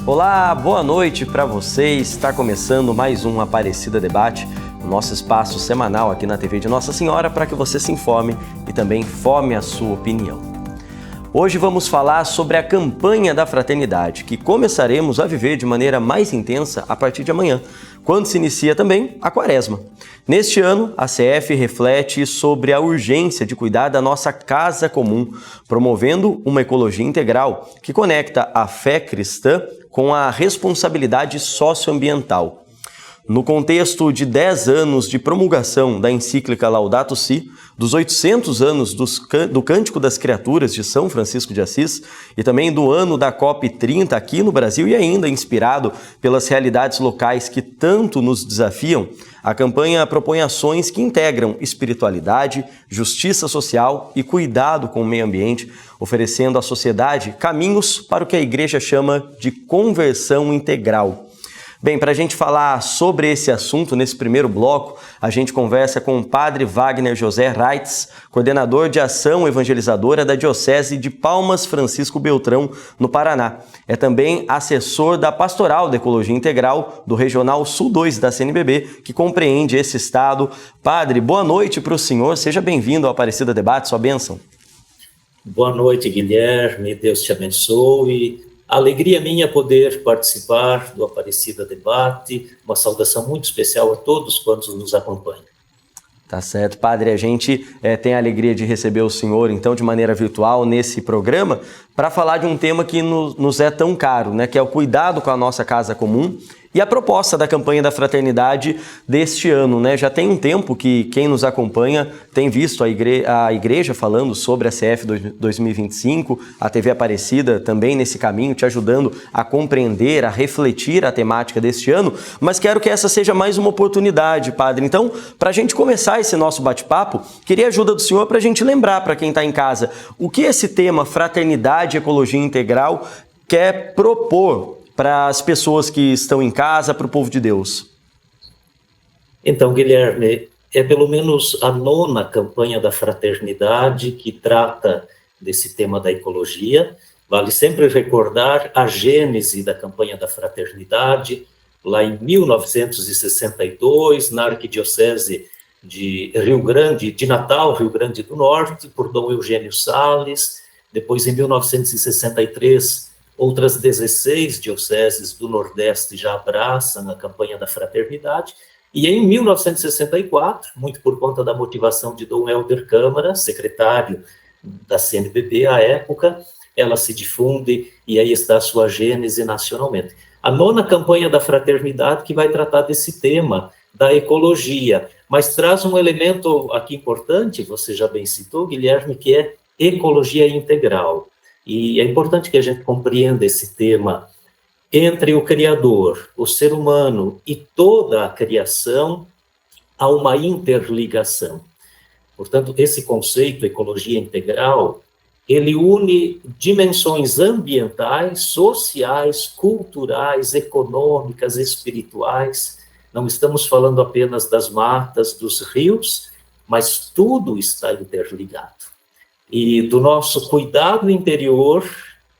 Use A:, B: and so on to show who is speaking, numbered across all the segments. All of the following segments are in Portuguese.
A: Olá, boa noite para você. Está começando mais um Aparecida Debate, o nosso espaço semanal aqui na TV de Nossa Senhora para que você se informe e também forme a sua opinião. Hoje vamos falar sobre a campanha da fraternidade, que começaremos a viver de maneira mais intensa a partir de amanhã, quando se inicia também a Quaresma. Neste ano, a CF reflete sobre a urgência de cuidar da nossa casa comum, promovendo uma ecologia integral que conecta a fé cristã com a responsabilidade socioambiental. No contexto de 10 anos de promulgação da encíclica Laudato Si, dos 800 anos do Cântico das Criaturas de São Francisco de Assis e também do ano da COP30 aqui no Brasil e ainda inspirado pelas realidades locais que tanto nos desafiam, a campanha propõe ações que integram espiritualidade, justiça social e cuidado com o meio ambiente, oferecendo à sociedade caminhos para o que a Igreja chama de conversão integral. Bem, para a gente falar sobre esse assunto, nesse primeiro bloco, a gente conversa com o Padre Wagner José Reitz, coordenador de ação evangelizadora da Diocese de Palmas Francisco Beltrão, no Paraná. É também assessor da Pastoral da Ecologia Integral do Regional Sul 2 da CNBB, que compreende esse estado. Padre, boa noite para o senhor, seja bem-vindo ao Aparecida Debate, sua bênção.
B: Boa noite, Guilherme, Deus te abençoe. Alegria minha poder participar do Aparecida Debate, uma saudação muito especial a todos quantos nos acompanham.
A: Tá certo, Padre, a gente tem a alegria de receber o senhor, então, de maneira virtual nesse programa, para falar de um tema que nos é tão caro, né, que é o cuidado com a nossa casa comum e a proposta da campanha da fraternidade deste ano, né? Já tem um tempo que quem nos acompanha tem visto a igreja falando sobre a CF 2025, a TV Aparecida também nesse caminho, te ajudando a compreender, a refletir a temática deste ano, mas quero que essa seja mais uma oportunidade, Padre. Então, para a gente começar esse nosso bate-papo, queria a ajuda do senhor para a gente lembrar para quem está em casa o que esse tema fraternidade e ecologia integral quer propor para as pessoas que estão em casa, para o povo de Deus.
B: Então, Guilherme, é pelo menos a 9ª campanha da fraternidade que trata desse tema da ecologia. Vale sempre recordar a gênese da campanha da fraternidade, lá em 1962, na Arquidiocese de Natal, Rio Grande do Norte, por Dom Eugênio Salles. Depois, em 1963, outras 16 dioceses do Nordeste já abraçam a campanha da fraternidade. E em 1964, muito por conta da motivação de Dom Helder Câmara, secretário da CNBB à época, ela se difunde e aí está a sua gênese nacionalmente. A 9ª campanha da fraternidade que vai tratar desse tema da ecologia, mas traz um elemento aqui importante, você já bem citou, Guilherme, que é ecologia integral. E é importante que a gente compreenda esse tema entre o Criador, o ser humano e toda a criação, há uma interligação. Portanto, esse conceito, ecologia integral, ele une dimensões ambientais, sociais, culturais, econômicas, espirituais. Não estamos falando apenas das matas, dos rios, mas tudo está interligado. E do nosso cuidado interior,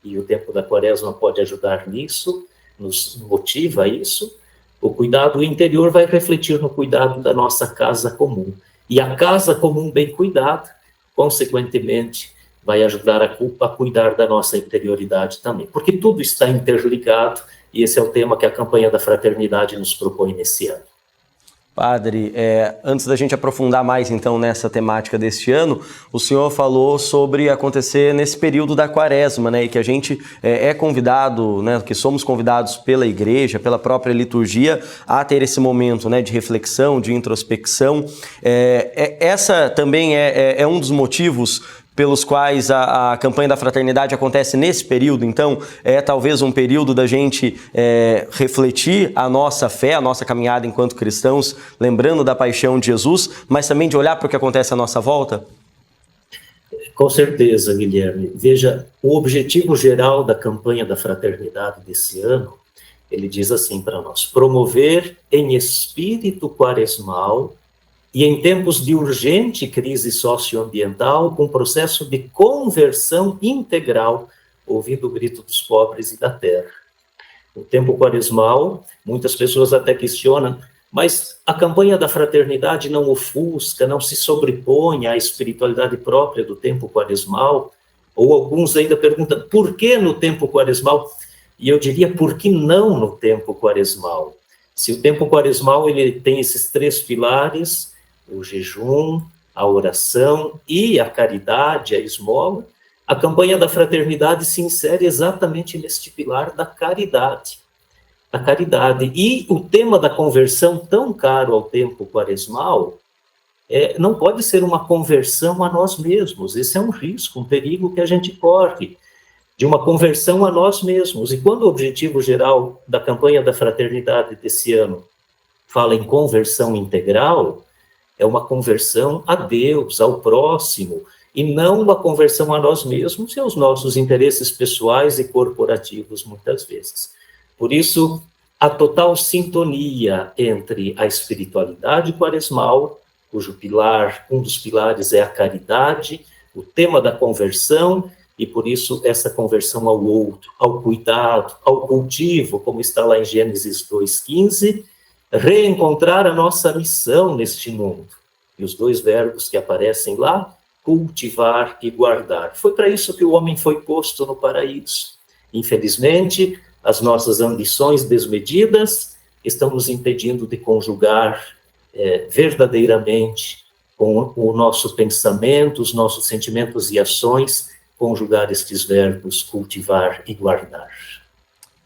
B: e o tempo da Quaresma pode ajudar nisso, nos motiva a isso, o cuidado interior vai refletir no cuidado da nossa casa comum. E a casa comum bem cuidada, consequentemente, vai ajudar a cuidar da nossa interioridade também, porque tudo está interligado, e esse é o tema que a campanha da fraternidade nos propõe nesse ano.
A: Padre, antes da gente aprofundar mais então nessa temática deste ano, o senhor falou sobre acontecer nesse período da Quaresma, né, e que a gente é convidado, né, que somos convidados pela Igreja, pela própria liturgia, a ter esse momento, né, de reflexão, de introspecção. Essa também é um dos motivos pelos quais a campanha da fraternidade acontece nesse período, então é talvez um período da gente refletir a nossa fé, a nossa caminhada enquanto cristãos, lembrando da paixão de Jesus, mas também de olhar para o que acontece à nossa volta?
B: Com certeza, Guilherme. Veja, o objetivo geral da campanha da fraternidade desse ano, ele diz assim para nós: promover em espírito quaresmal e em tempos de urgente crise socioambiental, com processo de conversão integral, ouvindo o grito dos pobres e da terra. O tempo quaresmal, muitas pessoas até questionam, mas a campanha da fraternidade não ofusca, não se sobrepõe à espiritualidade própria do tempo quaresmal? Ou alguns ainda perguntam, por que no tempo quaresmal? E eu diria, por que não no tempo quaresmal? Se o tempo quaresmal ele tem esses 3 pilares, o jejum, a oração e a caridade, a esmola, a campanha da fraternidade se insere exatamente neste pilar da caridade. A caridade. E o tema da conversão, tão caro ao tempo quaresmal, não pode ser uma conversão a nós mesmos. Esse é um risco, um perigo que a gente corre, de uma conversão a nós mesmos. E quando o objetivo geral da campanha da fraternidade desse ano fala em conversão integral, é uma conversão a Deus, ao próximo, e não uma conversão a nós mesmos e aos nossos interesses pessoais e corporativos, muitas vezes. Por isso, a total sintonia entre a espiritualidade quaresmal, cujo pilar, um dos pilares é a caridade, o tema da conversão, e por isso essa conversão ao outro, ao cuidado, ao cultivo, como está lá em Gênesis 2,15, reencontrar a nossa missão neste mundo. E os 2 verbos que aparecem lá, cultivar e guardar. Foi para isso que o homem foi posto no paraíso. Infelizmente, as nossas ambições desmedidas estão nos impedindo de conjugar verdadeiramente com o nosso pensamento, os nossos sentimentos e ações, conjugar estes verbos, cultivar e guardar.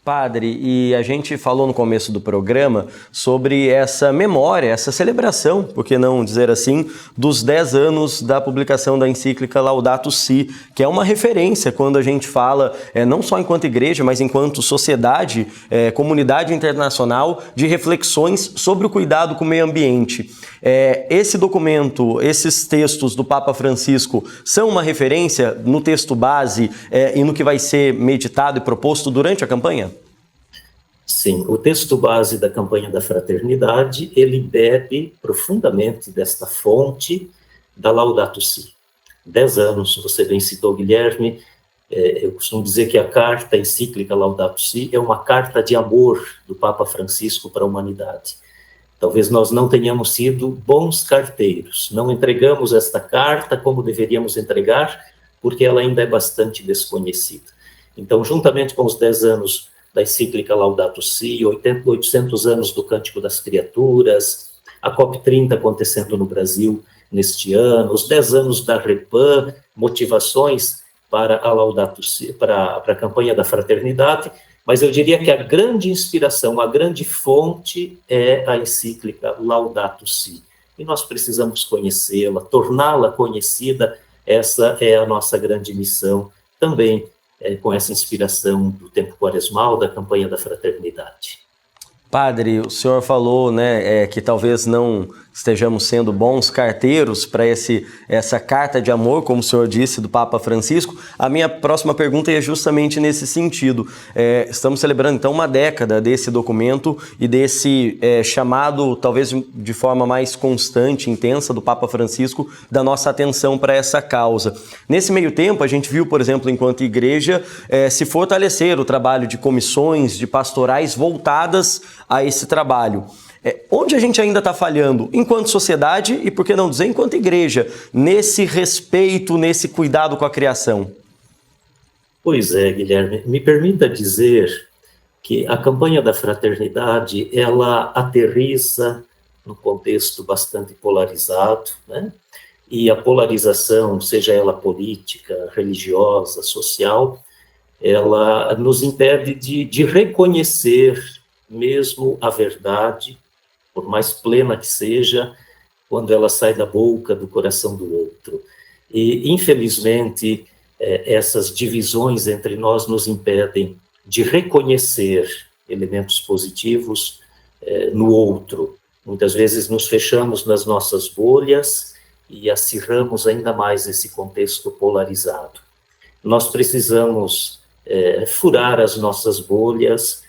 A: Padre, e a gente falou no começo do programa sobre essa memória, essa celebração, por que não dizer assim, dos 10 anos da publicação da encíclica Laudato Si, que é uma referência quando a gente fala, não só enquanto igreja, mas enquanto sociedade, comunidade internacional, de reflexões sobre o cuidado com o meio ambiente. Esse documento, esses textos do Papa Francisco são uma referência no texto base e no que vai ser meditado e proposto durante a campanha?
B: Sim, o texto base da campanha da fraternidade, ele bebe profundamente desta fonte da Laudato Si. 10 anos, você bem citou, Guilherme, eu costumo dizer que a carta encíclica Laudato Si é uma carta de amor do Papa Francisco para a humanidade. Talvez nós não tenhamos sido bons carteiros, não entregamos esta carta como deveríamos entregar, porque ela ainda é bastante desconhecida. Então, juntamente com os 10 anos da encíclica Laudato Si, 800 anos do Cântico das Criaturas, a COP30 acontecendo no Brasil neste ano, os 10 anos da REPAM, motivações para a Laudato Si, para a campanha da fraternidade, mas eu diria que a grande inspiração, a grande fonte é a encíclica Laudato Si. E nós precisamos conhecê-la, torná-la conhecida, essa é a nossa grande missão também, com essa inspiração do tempo quaresmal, da campanha da fraternidade.
A: Padre, o senhor falou, que talvez não estejamos sendo bons carteiros para essa carta de amor, como o senhor disse, do Papa Francisco. A minha próxima pergunta é justamente nesse sentido. Estamos celebrando, então, uma década desse documento e desse chamado, talvez de forma mais constante, intensa, do Papa Francisco, da nossa atenção para essa causa. Nesse meio tempo, a gente viu, por exemplo, enquanto igreja, se fortalecer o trabalho de comissões, de pastorais voltadas a esse trabalho. Onde a gente ainda está falhando, enquanto sociedade e, por que não dizer, enquanto igreja, nesse respeito, nesse cuidado com a criação?
B: Pois é, Guilherme, me permita dizer que a campanha da fraternidade, ela aterriza num contexto bastante polarizado, né? E a polarização, seja ela política, religiosa, social, ela nos impede de reconhecer mesmo a verdade, por mais plena que seja, quando ela sai da boca, do coração do outro. E, infelizmente, essas divisões entre nós nos impedem de reconhecer elementos positivos no outro. Muitas vezes nos fechamos nas nossas bolhas e acirramos ainda mais esse contexto polarizado. Nós precisamos furar as nossas bolhas,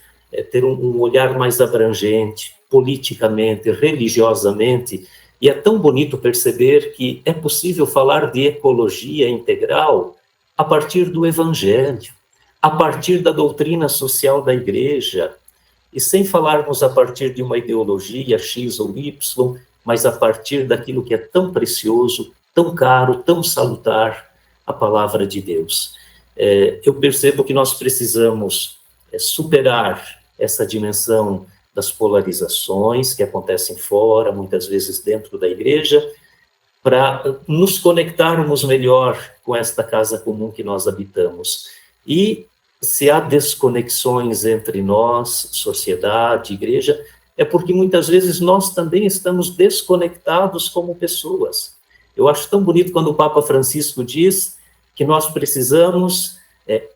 B: ter um olhar mais abrangente, politicamente, religiosamente, e é tão bonito perceber que é possível falar de ecologia integral a partir do Evangelho, a partir da doutrina social da igreja, e sem falarmos a partir de uma ideologia X ou Y, mas a partir daquilo que é tão precioso, tão caro, tão salutar, a palavra de Deus. Eu percebo que nós precisamos superar essa dimensão das polarizações que acontecem fora, muitas vezes dentro da igreja, para nos conectarmos melhor com esta casa comum que nós habitamos. E se há desconexões entre nós, sociedade, igreja, é porque muitas vezes nós também estamos desconectados como pessoas. Eu acho tão bonito quando o Papa Francisco diz que nós precisamos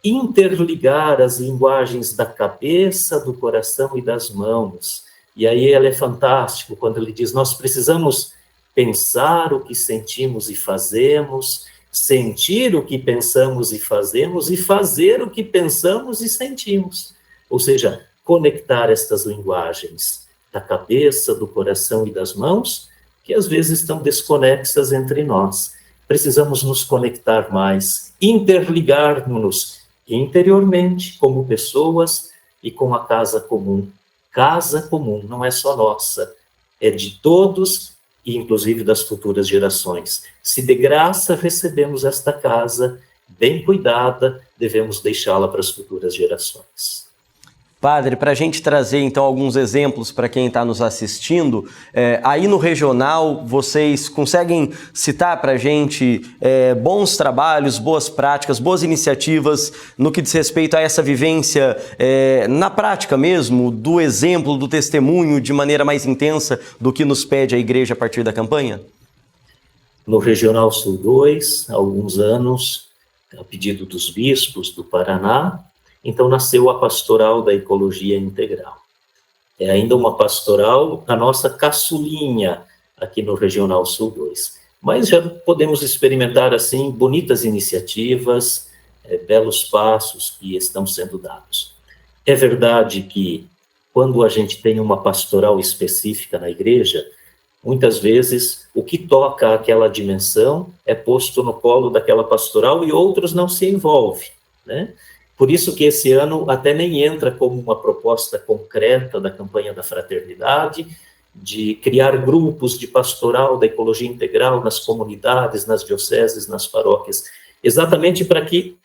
B: interligar as linguagens da cabeça, do coração e das mãos. E aí ele é fantástico quando ele diz, nós precisamos pensar o que sentimos e fazemos, sentir o que pensamos e fazer o que pensamos e sentimos. Ou seja, conectar estas linguagens da cabeça, do coração e das mãos, que às vezes estão desconexas entre nós. Precisamos nos conectar mais, interligar-nos interiormente como pessoas e com a casa comum. Casa comum não é só nossa, é de todos e inclusive das futuras gerações. Se de graça recebemos esta casa, bem cuidada, devemos deixá-la para as futuras gerações.
A: Padre, para a gente trazer então alguns exemplos para quem está nos assistindo, aí no regional vocês conseguem citar para a gente bons trabalhos, boas práticas, boas iniciativas no que diz respeito a essa vivência na prática mesmo, do exemplo, do testemunho de maneira mais intensa do que nos pede a igreja a partir da campanha?
B: No Regional Sul 2, há alguns anos, a pedido dos bispos do Paraná, então nasceu a Pastoral da Ecologia Integral. É ainda uma pastoral, a nossa caçulinha, aqui no Regional Sul 2. Mas já podemos experimentar, assim, bonitas iniciativas, belos passos que estão sendo dados. É verdade que, quando a gente tem uma pastoral específica na igreja, muitas vezes o que toca aquela dimensão é posto no colo daquela pastoral e outros não se envolvem, né? Por isso que esse ano até nem entra como uma proposta concreta da campanha da fraternidade, de criar grupos de pastoral da ecologia integral nas comunidades, nas dioceses, nas paróquias, exatamente para que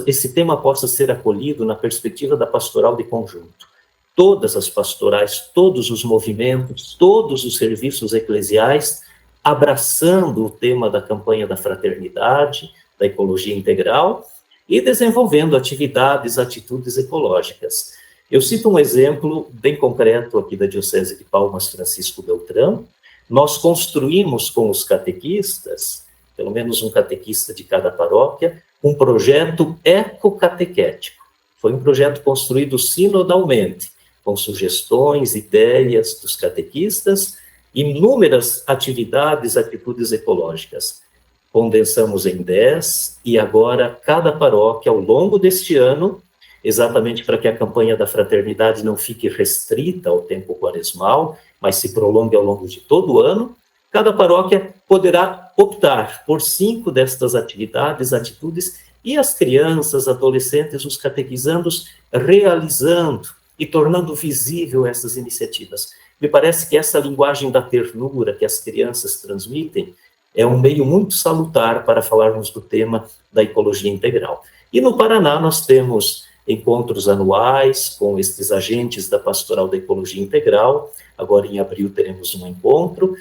B: esse tema possa ser acolhido na perspectiva da pastoral de conjunto. Todas as pastorais, todos os movimentos, todos os serviços eclesiais, abraçando o tema da campanha da fraternidade, da ecologia integral, e desenvolvendo atividades, atitudes ecológicas. Eu cito um exemplo bem concreto aqui da Diocese de Palmas, Francisco Beltrão. Nós construímos com os catequistas, pelo menos um catequista de cada paróquia, um projeto ecocatequético. Foi um projeto construído sinodalmente, com sugestões, ideias dos catequistas, inúmeras atividades, atitudes ecológicas. Condensamos em 10 e agora cada paróquia, ao longo deste ano, exatamente para que a campanha da fraternidade não fique restrita ao tempo quaresmal, mas se prolongue ao longo de todo o ano, cada paróquia poderá optar por 5 destas atividades, atitudes, e as crianças, adolescentes, os catequizandos realizando e tornando visível essas iniciativas. Me parece que essa linguagem da ternura que as crianças transmitem é um meio muito salutar para falarmos do tema da ecologia integral. E no Paraná nós temos encontros anuais com estes agentes da Pastoral da Ecologia Integral. Agora em abril teremos um encontro.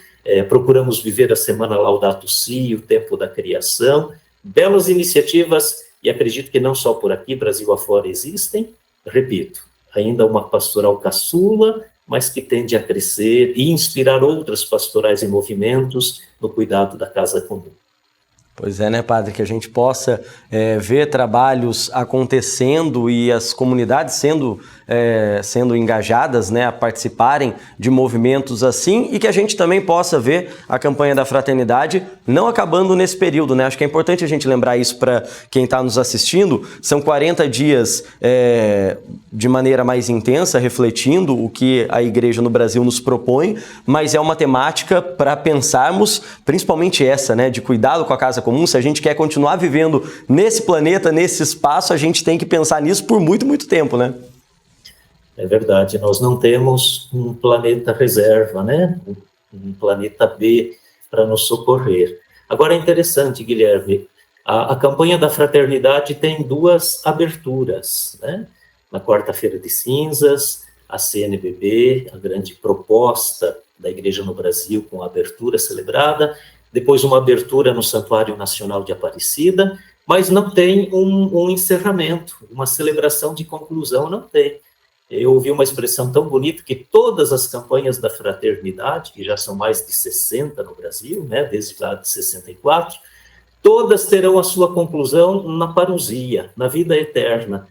B: Procuramos viver a Semana Laudato Si, o Tempo da Criação. Belas iniciativas, e acredito que não só por aqui, Brasil afora, existem. Repito, ainda uma pastoral caçula, mas que tende a crescer e inspirar outras pastorais e movimentos no cuidado da casa comum.
A: Pois é, né, padre, que a gente possa ver trabalhos acontecendo e as comunidades sendo engajadas, né, a participarem de movimentos assim, e que a gente também possa ver a campanha da fraternidade não acabando nesse período, né? Acho que é importante a gente lembrar isso para quem está nos assistindo. São 40 dias de maneira mais intensa, refletindo o que a igreja no Brasil nos propõe, mas é uma temática para pensarmos, principalmente essa, né, de cuidado com a casa comum, se a gente quer continuar vivendo nesse planeta, nesse espaço, a gente tem que pensar nisso por muito, muito tempo, né?
B: É verdade, nós não temos um planeta reserva, né? Um planeta B para nos socorrer. Agora é interessante, Guilherme, a campanha da fraternidade tem duas aberturas, né? Na quarta-feira de cinzas, a CNBB, a grande proposta da Igreja no Brasil com a abertura celebrada, depois uma abertura no Santuário Nacional de Aparecida, mas não tem um encerramento, uma celebração de conclusão, não tem. Eu ouvi uma expressão tão bonita que todas as campanhas da fraternidade, que já são mais de 60 no Brasil, né, desde lá de 64, todas terão a sua conclusão na parousia, na vida eterna,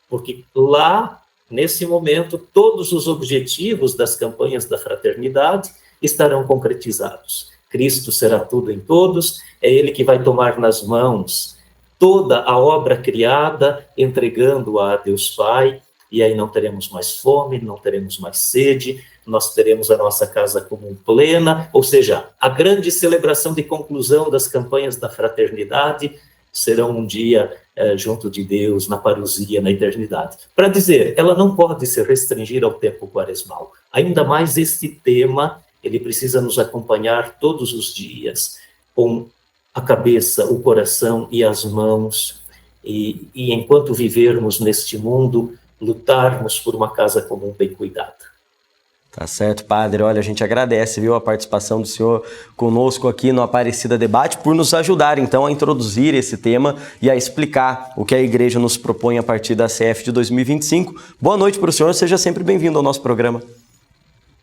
B: porque lá, nesse momento, todos os objetivos das campanhas da fraternidade estarão concretizados. Cristo será tudo em todos, é Ele que vai tomar nas mãos toda a obra criada, entregando-a a Deus Pai, e aí não teremos mais fome, não teremos mais sede, nós teremos a nossa casa comum plena, ou seja, a grande celebração de conclusão das campanhas da fraternidade serão um dia junto de Deus, na parousia, na eternidade. Para dizer, ela não pode se restringir ao tempo quaresmal. Ainda mais este tema, ele precisa nos acompanhar todos os dias, com a cabeça, o coração e as mãos, e enquanto vivermos neste mundo, lutarmos por uma casa comum bem cuidada.
A: Tá certo, padre. Olha, a gente agradece, viu, a participação do senhor conosco aqui no Aparecida Debate, por nos ajudar, então, a introduzir esse tema e a explicar o que a igreja nos propõe a partir da CF de 2025. Boa noite para o senhor, seja sempre bem-vindo ao nosso programa.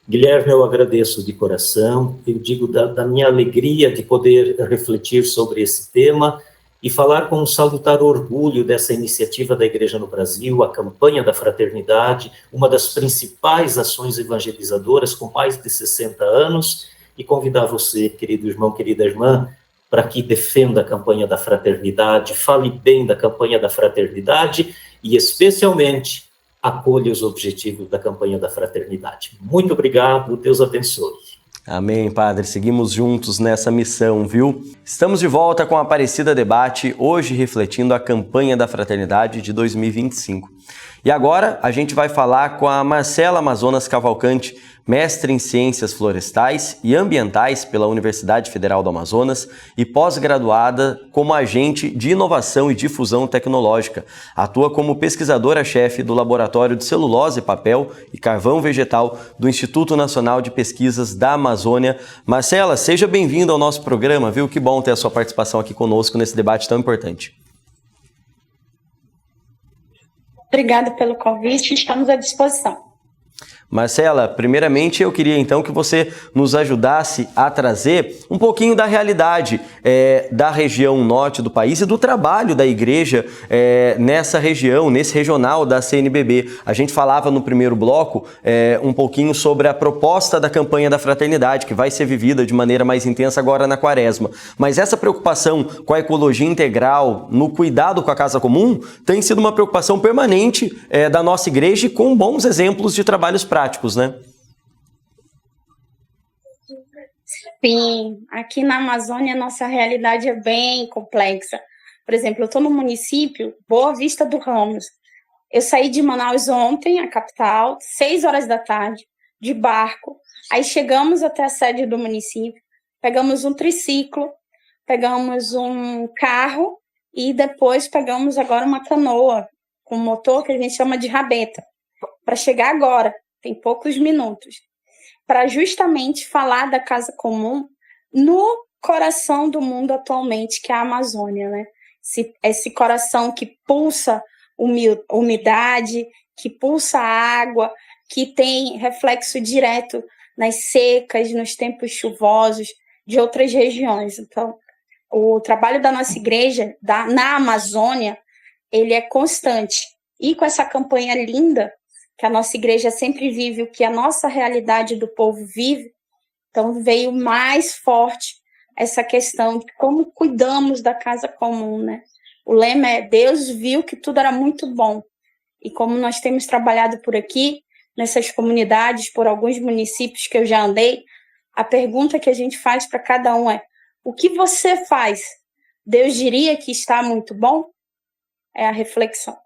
B: Guilherme, eu agradeço de coração, eu digo da minha alegria de poder refletir sobre esse tema e falar com um salutar orgulho dessa iniciativa da Igreja no Brasil, a campanha da fraternidade, uma das principais ações evangelizadoras com mais de 60 anos, e convidar você, querido irmão, querida irmã, para que defenda a campanha da fraternidade, fale bem da campanha da fraternidade e, especialmente, acolha os objetivos da campanha da fraternidade. Muito obrigado, Deus abençoe.
A: Amém, padre. Seguimos juntos nessa missão, viu? Estamos de volta com a Aparecida Debate, hoje refletindo a campanha da fraternidade de 2025. E agora a gente vai falar com a Marcela Amazonas Cavalcante, mestre em Ciências Florestais e Ambientais pela Universidade Federal do Amazonas e pós-graduada como agente de inovação e difusão tecnológica. Atua como pesquisadora-chefe do Laboratório de Celulose, Papel e Carvão Vegetal do Instituto Nacional de Pesquisas da Amazônia. Marcela, seja bem-vinda ao nosso programa, viu? Que bom ter a sua participação aqui conosco nesse debate tão importante.
C: Obrigada pelo convite, estamos à disposição.
A: Marcela, primeiramente eu queria então que você nos ajudasse a trazer um pouquinho da realidade da região norte do país e do trabalho da igreja nessa região, nesse regional da CNBB. A gente falava no primeiro bloco um pouquinho sobre a proposta da campanha da fraternidade, que vai ser vivida de maneira mais intensa agora na Quaresma. Mas essa preocupação com a ecologia integral, no cuidado com a casa comum, tem sido uma preocupação permanente da nossa igreja e com bons exemplos de trabalhos práticos, né?
C: Sim, aqui na Amazônia a nossa realidade é bem complexa. Por exemplo, eu estou no município Boa Vista do Ramos. Eu saí de Manaus ontem, a capital, 6 horas da tarde, de barco. Aí chegamos até a sede do município, pegamos um triciclo, pegamos um carro e depois pegamos agora uma canoa com motor que a gente chama de rabeta, para chegar agora. Tem poucos minutos, para justamente falar da casa comum no coração do mundo atualmente, que é a Amazônia, né? Esse coração que pulsa umidade, que pulsa água, que tem reflexo direto nas secas, nos tempos chuvosos de outras regiões. Então, o trabalho da nossa igreja na Amazônia, ele é constante. E com essa campanha linda, que a nossa igreja sempre vive o que a nossa realidade do povo vive, então veio mais forte essa questão de como cuidamos da casa comum, né? O lema é: Deus viu que tudo era muito bom. E como nós temos trabalhado por aqui, nessas comunidades, por alguns municípios que eu já andei, a pergunta que a gente faz para cada um é: o que você faz Deus diria que está muito bom? É a reflexão.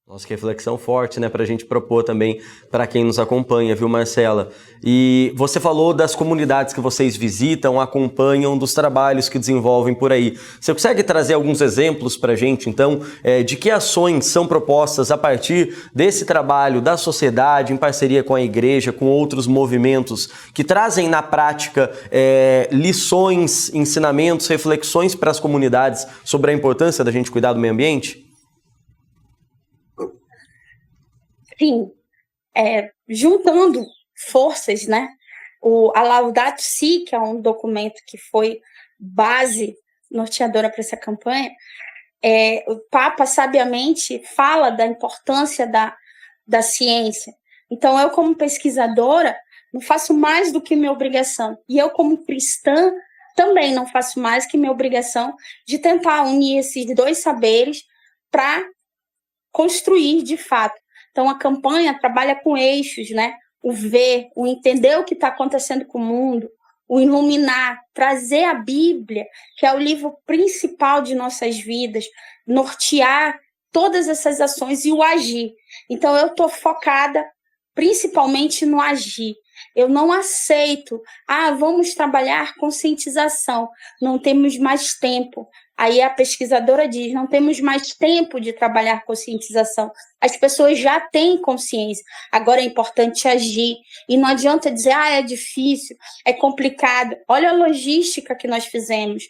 A: Nossa, que reflexão forte, né, para a gente propor também para quem nos acompanha, viu, Marcela? E você falou das comunidades que vocês visitam, acompanham, dos trabalhos que desenvolvem por aí. Você consegue trazer alguns exemplos para a gente, então, de que ações são propostas a partir desse trabalho da sociedade, em parceria com a igreja, com outros movimentos, que trazem na prática lições, ensinamentos, reflexões para as comunidades sobre a importância da gente cuidar do meio ambiente?
C: Sim, juntando forças, né? A Laudato Si, que é um documento que foi base norteadora para essa campanha, o Papa sabiamente fala da importância da ciência. Então, eu, como pesquisadora, não faço mais do que minha obrigação. E eu, como cristã, também não faço mais que minha obrigação de tentar unir esses dois saberes para construir, de fato. Então, a campanha trabalha com eixos, né? O ver, o entender o que está acontecendo com o mundo, o iluminar, trazer a Bíblia, que é o livro principal de nossas vidas, nortear todas essas ações e o agir. Então, eu estou focada principalmente no agir. Eu não aceito, vamos trabalhar conscientização, não temos mais tempo. Aí a pesquisadora diz, não temos mais tempo de trabalhar conscientização. As pessoas já têm consciência, agora é importante agir. E não adianta dizer, é difícil, é complicado. Olha a logística que nós fizemos.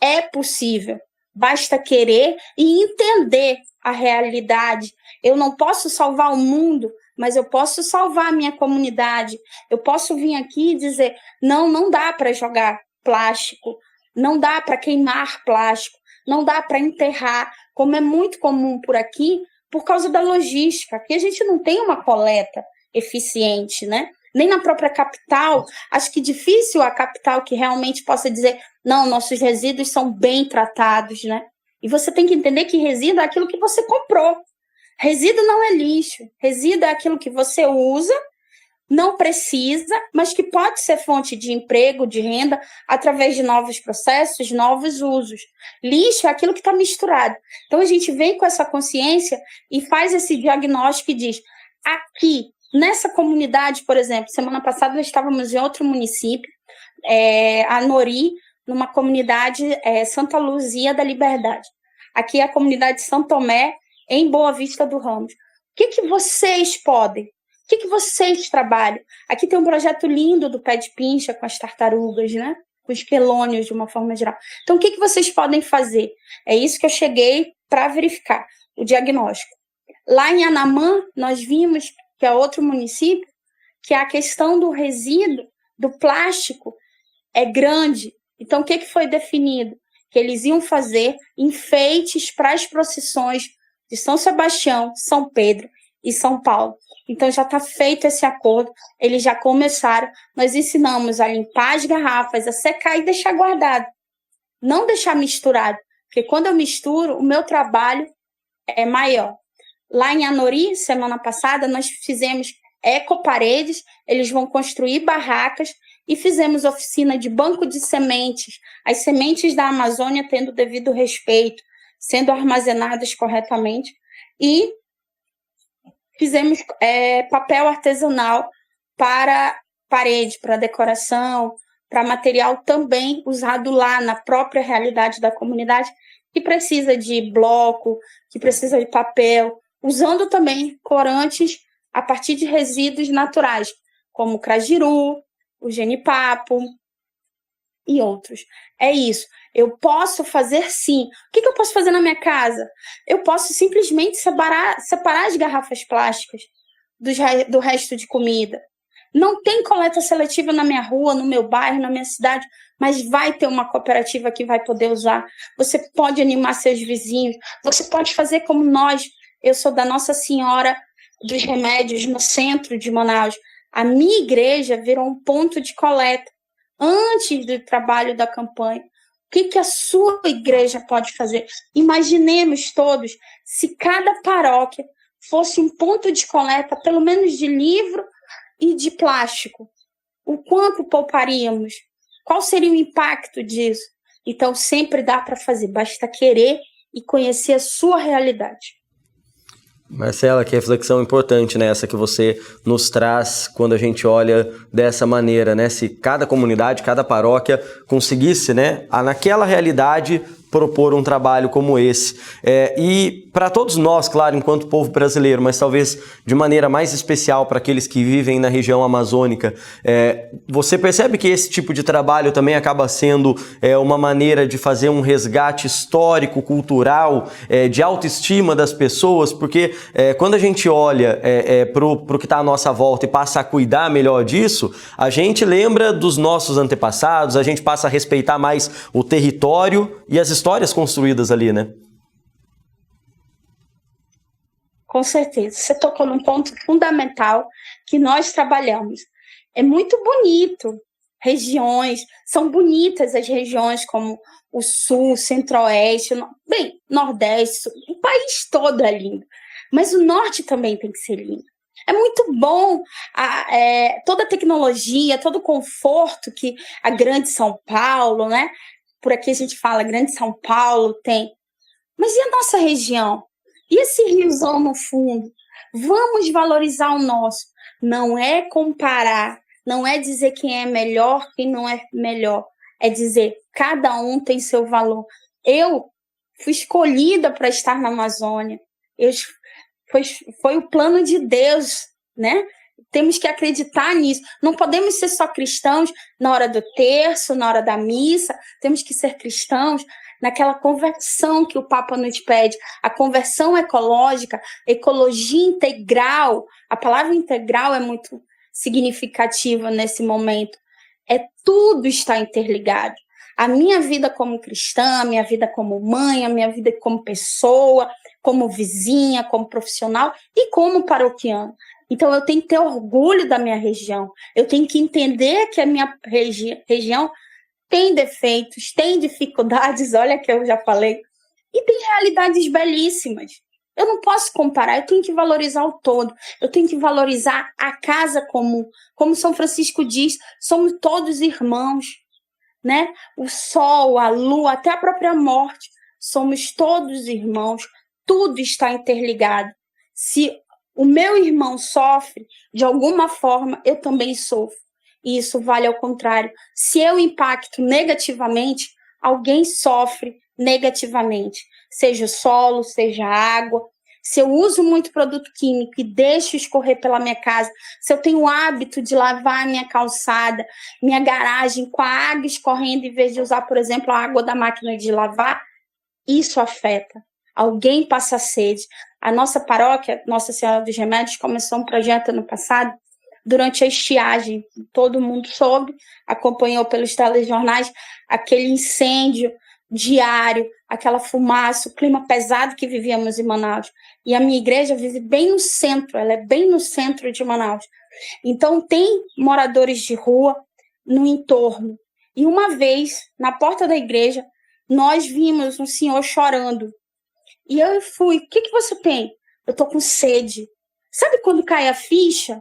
C: É possível, basta querer e entender a realidade. Eu não posso salvar o mundo, mas eu posso salvar a minha comunidade. Eu posso vir aqui e dizer, não dá para jogar plástico, não dá para queimar plástico, não dá para enterrar, como é muito comum por aqui, por causa da logística, que a gente não tem uma coleta eficiente, né? Nem na própria capital. Acho que difícil a capital que realmente possa dizer, não, nossos resíduos são bem tratados, né? E você tem que entender que resíduo é aquilo que você comprou. Resíduo não é lixo. Resíduo é aquilo que você usa, não precisa, mas que pode ser fonte de emprego, de renda, através de novos processos, novos usos. Lixo é aquilo que está misturado. Então, a gente vem com essa consciência e faz esse diagnóstico e diz, aqui, nessa comunidade, por exemplo, semana passada nós estávamos em outro município, a Nori, numa comunidade Santa Luzia da Liberdade. Aqui é a comunidade São Tomé, em Boa Vista do Ramos. O que vocês podem? O que vocês trabalham? Aqui tem um projeto lindo do Pé de Pincha com as tartarugas, né? Com os quelônios, de uma forma geral. Então, o que vocês podem fazer? É isso que eu cheguei para verificar, o diagnóstico. Lá em Anamã, nós vimos, que é outro município, que a questão do resíduo, do plástico, é grande. Então, o que foi definido? Que eles iam fazer enfeites para as procissões de São Sebastião, São Pedro e São Paulo. Então, já está feito esse acordo, eles já começaram. Nós ensinamos a limpar as garrafas, a secar e deixar guardado. Não deixar misturado, porque quando eu misturo, o meu trabalho é maior. Lá em Anori, semana passada, nós fizemos ecoparedes, eles vão construir barracas e fizemos oficina de banco de sementes, as sementes da Amazônia tendo devido respeito, sendo armazenadas corretamente, e fizemos papel artesanal para parede, para decoração, para material também usado lá na própria realidade da comunidade, que precisa de bloco, que precisa de papel, usando também corantes a partir de resíduos naturais, como o crajiru, o genipapo e outros. É isso. Eu posso fazer sim. O que eu posso fazer na minha casa? Eu posso simplesmente separar as garrafas plásticas do resto de comida. Não tem coleta seletiva na minha rua, no meu bairro, na minha cidade, mas vai ter uma cooperativa que vai poder usar. Você pode animar seus vizinhos. Você pode fazer como nós. Eu sou da Nossa Senhora dos Remédios, no centro de Manaus. A minha igreja virou um ponto de coleta antes do trabalho da campanha. O que a sua igreja pode fazer? Imaginemos todos, se cada paróquia fosse um ponto de coleta, pelo menos de livro e de plástico, o quanto pouparíamos? Qual seria o impacto disso? Então, sempre dá para fazer, basta querer e conhecer a sua realidade.
A: Marcela, que reflexão importante, né? Essa que você nos traz quando a gente olha dessa maneira, né? Se cada comunidade, cada paróquia conseguisse, né, naquela realidade, propor um trabalho como esse. E para todos nós, claro, enquanto povo brasileiro, mas talvez de maneira mais especial para aqueles que vivem na região amazônica, você percebe que esse tipo de trabalho também acaba sendo uma maneira de fazer um resgate histórico, cultural, de autoestima das pessoas, porque quando a gente olha para o que está à nossa volta e passa a cuidar melhor disso, a gente lembra dos nossos antepassados, a gente passa a respeitar mais o território e as histórias construídas ali, né?
C: Com certeza. Você tocou num ponto fundamental que nós trabalhamos. É muito bonito. Regiões, são bonitas as regiões como o Sul, Centro-Oeste, Nordeste, o país todo é lindo. Mas o Norte também tem que ser lindo. É muito bom toda a tecnologia, todo o conforto que a Grande São Paulo, né? Por aqui a gente fala Grande São Paulo tem. Mas e a nossa região? E esse riozão no fundo? Vamos valorizar o nosso. Não é comparar, não é dizer quem é melhor, quem não é melhor. É dizer, cada um tem seu valor. Eu fui escolhida para estar na Amazônia. Foi o plano de Deus, né? Temos que acreditar nisso. Não podemos ser só cristãos na hora do terço, na hora da missa. Temos que ser cristãos naquela conversão que o Papa nos pede. A conversão ecológica, ecologia integral. A palavra integral é muito significativa nesse momento. Tudo está interligado. A minha vida como cristã, a minha vida como mãe, a minha vida como pessoa, como vizinha, como profissional e como paroquiana. Então, eu tenho que ter orgulho da minha região. Eu tenho que entender que a minha região tem defeitos, tem dificuldades, olha que eu já falei, e tem realidades belíssimas. Eu não posso comparar, eu tenho que valorizar o todo. Eu tenho que valorizar a casa comum. Como São Francisco diz, somos todos irmãos, né? O sol, a lua, até a própria morte. Somos todos irmãos. Tudo está interligado. Se o meu irmão sofre, de alguma forma, eu também sofro. E isso vale ao contrário. Se eu impacto negativamente, alguém sofre negativamente. Seja o solo, seja a água. Se eu uso muito produto químico e deixo escorrer pela minha casa, se eu tenho o hábito de lavar minha calçada, minha garagem com a água escorrendo, em vez de usar, por exemplo, a água da máquina de lavar, isso afeta. Alguém passa sede. A nossa paróquia, Nossa Senhora dos Remédios, começou um projeto ano passado, durante a estiagem. Todo mundo soube, acompanhou pelos telejornais, aquele incêndio diário, aquela fumaça, o clima pesado que vivíamos em Manaus. E a minha igreja vive bem no centro, ela é bem no centro de Manaus. Então, tem moradores de rua no entorno. E uma vez, na porta da igreja, nós vimos um senhor chorando. E eu fui, o que você tem? Eu tô com sede. Sabe quando cai a ficha?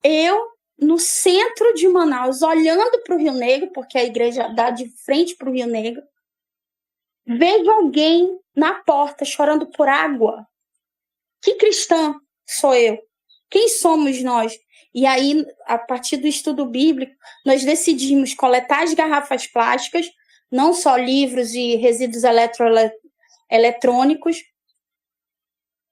C: Eu, no centro de Manaus, olhando para o Rio Negro, porque a igreja dá de frente para o Rio Negro, vejo alguém na porta chorando por água. Que cristã sou eu? Quem somos nós? E aí, a partir do estudo bíblico, nós decidimos coletar as garrafas plásticas, não só livros e resíduos eletrônicos.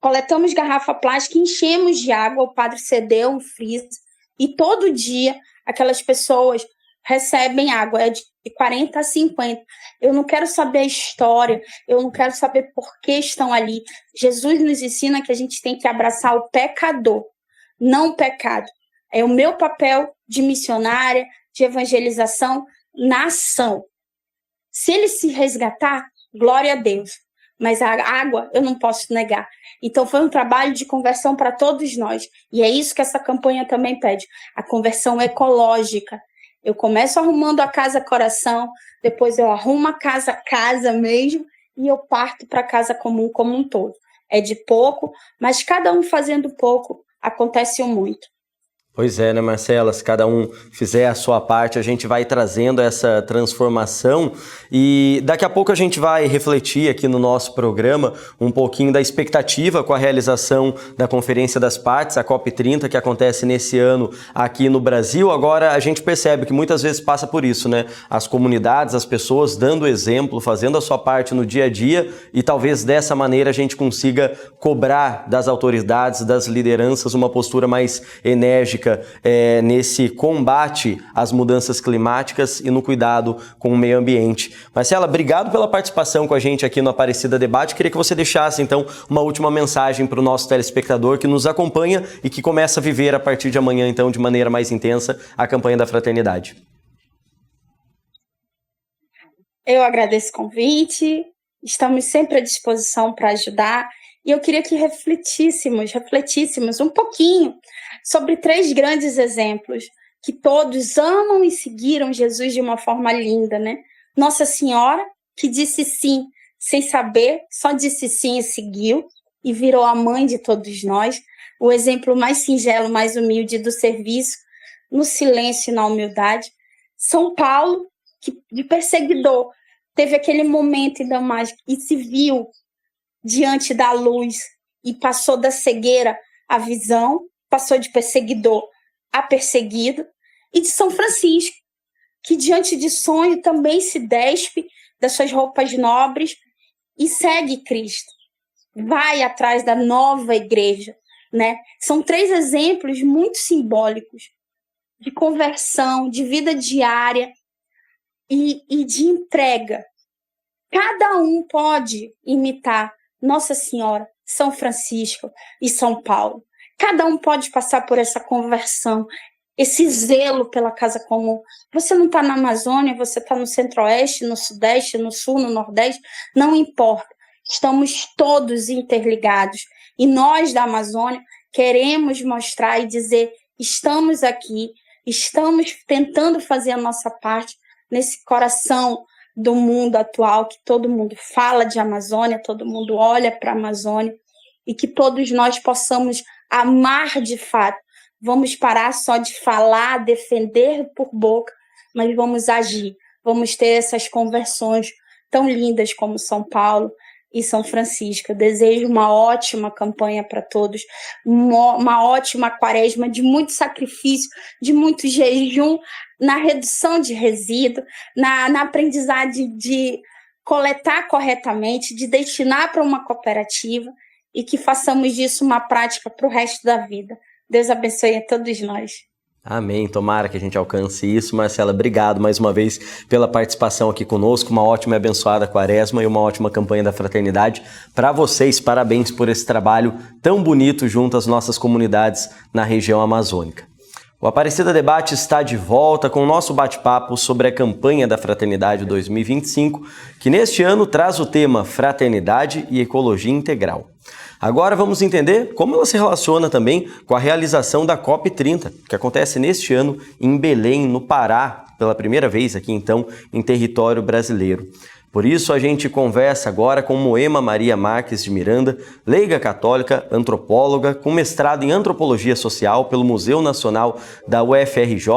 C: Coletamos garrafa plástica, enchemos de água, o padre cedeu um freezer, e todo dia aquelas pessoas recebem água, é de 40 a 50. Eu não quero saber a história, eu não quero saber por que estão ali. Jesus nos ensina que a gente tem que abraçar o pecador, não o pecado. É o meu papel de missionária, de evangelização na ação. Se ele se resgatar, glória a Deus. Mas a água eu não posso negar. Então foi um trabalho de conversão para todos nós. E é isso que essa campanha também pede, a conversão ecológica. Eu começo arrumando a casa coração, depois eu arrumo a casa mesmo, e eu parto para a casa comum como um todo. É de pouco, mas cada um fazendo pouco, acontece o muito.
A: Pois é, né, Marcela? Se cada um fizer a sua parte, a gente vai trazendo essa transformação e daqui a pouco a gente vai refletir aqui no nosso programa um pouquinho da expectativa com a realização da Conferência das Partes, a COP30, que acontece nesse ano aqui no Brasil. Agora, a gente percebe que muitas vezes passa por isso, né? As comunidades, as pessoas dando exemplo, fazendo a sua parte no dia a dia e talvez dessa maneira a gente consiga cobrar das autoridades, das lideranças, uma postura mais enérgica nesse combate às mudanças climáticas e no cuidado com o meio ambiente. Marcela, obrigado pela participação com a gente aqui no Aparecida Debate. Queria que você deixasse, então, uma última mensagem para o nosso telespectador que nos acompanha e que começa a viver a partir de amanhã, então, de maneira mais intensa, a campanha da fraternidade.
C: Eu agradeço o convite, estamos sempre à disposição para ajudar. E eu queria que refletíssemos um pouquinho sobre 3 grandes exemplos que todos amam e seguiram Jesus de uma forma linda, né? Nossa Senhora, que disse sim sem saber, só disse sim e seguiu, e virou a mãe de todos nós, o exemplo mais singelo, mais humilde do serviço, no silêncio e na humildade. São Paulo, que de perseguidor, teve aquele momento em Damasco e se viu diante da luz e passou da cegueira à visão, passou de perseguidor a perseguido, e de São Francisco, que diante de sonho também se despe das suas roupas nobres e segue Cristo, vai atrás da nova igreja, né? São 3 exemplos muito simbólicos de conversão, de vida diária e de entrega. Cada um pode imitar Nossa Senhora, São Francisco e São Paulo. Cada um pode passar por essa conversão, esse zelo pela casa comum. Você não está na Amazônia, você está no Centro-Oeste, no Sudeste, no Sul, no Nordeste, não importa. Estamos todos interligados. E nós da Amazônia queremos mostrar e dizer, estamos aqui, estamos tentando fazer a nossa parte nesse coração do mundo atual, que todo mundo fala de Amazônia, todo mundo olha para a Amazônia, e que todos nós possamos amar de fato. Vamos parar só de falar, defender por boca, mas vamos agir, vamos ter essas conversões tão lindas como São Paulo e São Francisco. Eu desejo uma ótima campanha para todos, uma ótima quaresma de muito sacrifício, de muito jejum, na redução de resíduo, na aprendizagem de coletar corretamente, de destinar para uma cooperativa e que façamos disso uma prática para o resto da vida. Deus abençoe a todos nós.
A: Amém. Tomara que a gente alcance isso. Marcela, obrigado mais uma vez pela participação aqui conosco. Uma ótima e abençoada quaresma e uma ótima campanha da fraternidade. Para vocês, parabéns por esse trabalho tão bonito junto às nossas comunidades na região amazônica. O Aparecida Debate está de volta com o nosso bate-papo sobre a campanha da Fraternidade 2025, que neste ano traz o tema Fraternidade e Ecologia Integral. Agora vamos entender como ela se relaciona também com a realização da COP30, que acontece neste ano em Belém, no Pará, pela primeira vez aqui então em território brasileiro. Por isso, a gente conversa agora com Moema Maria Marques de Miranda, leiga católica, antropóloga, com mestrado em Antropologia Social pelo Museu Nacional da UFRJ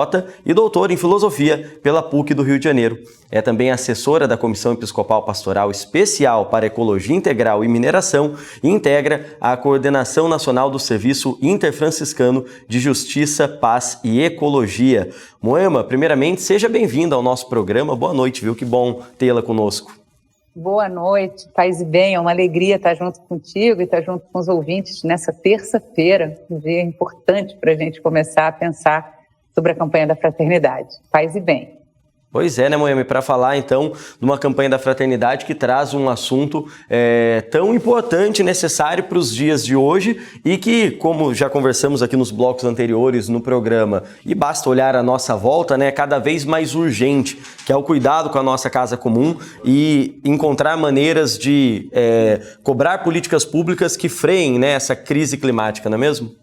A: e doutora em Filosofia pela PUC do Rio de Janeiro. É também assessora da Comissão Episcopal Pastoral Especial para Ecologia Integral e Mineração e integra a Coordenação Nacional do Serviço Interfranciscano de Justiça, Paz e Ecologia. Moema, primeiramente, seja bem-vinda ao nosso programa. Boa noite, viu? Que bom tê-la conosco.
D: Boa noite, paz e bem. É uma alegria estar junto contigo e estar junto com os ouvintes nessa terça-feira, um dia importante para a gente começar a pensar sobre a campanha da fraternidade. Paz e bem.
A: Pois é, né, Moema? Para falar, então, de uma campanha da fraternidade que traz um assunto tão importante e necessário para os dias de hoje e que, como já conversamos aqui nos blocos anteriores no programa, e basta olhar à nossa volta, né, é cada vez mais urgente, que é o cuidado com a nossa casa comum e encontrar maneiras de cobrar políticas públicas que freiem, né, essa crise climática, não é mesmo?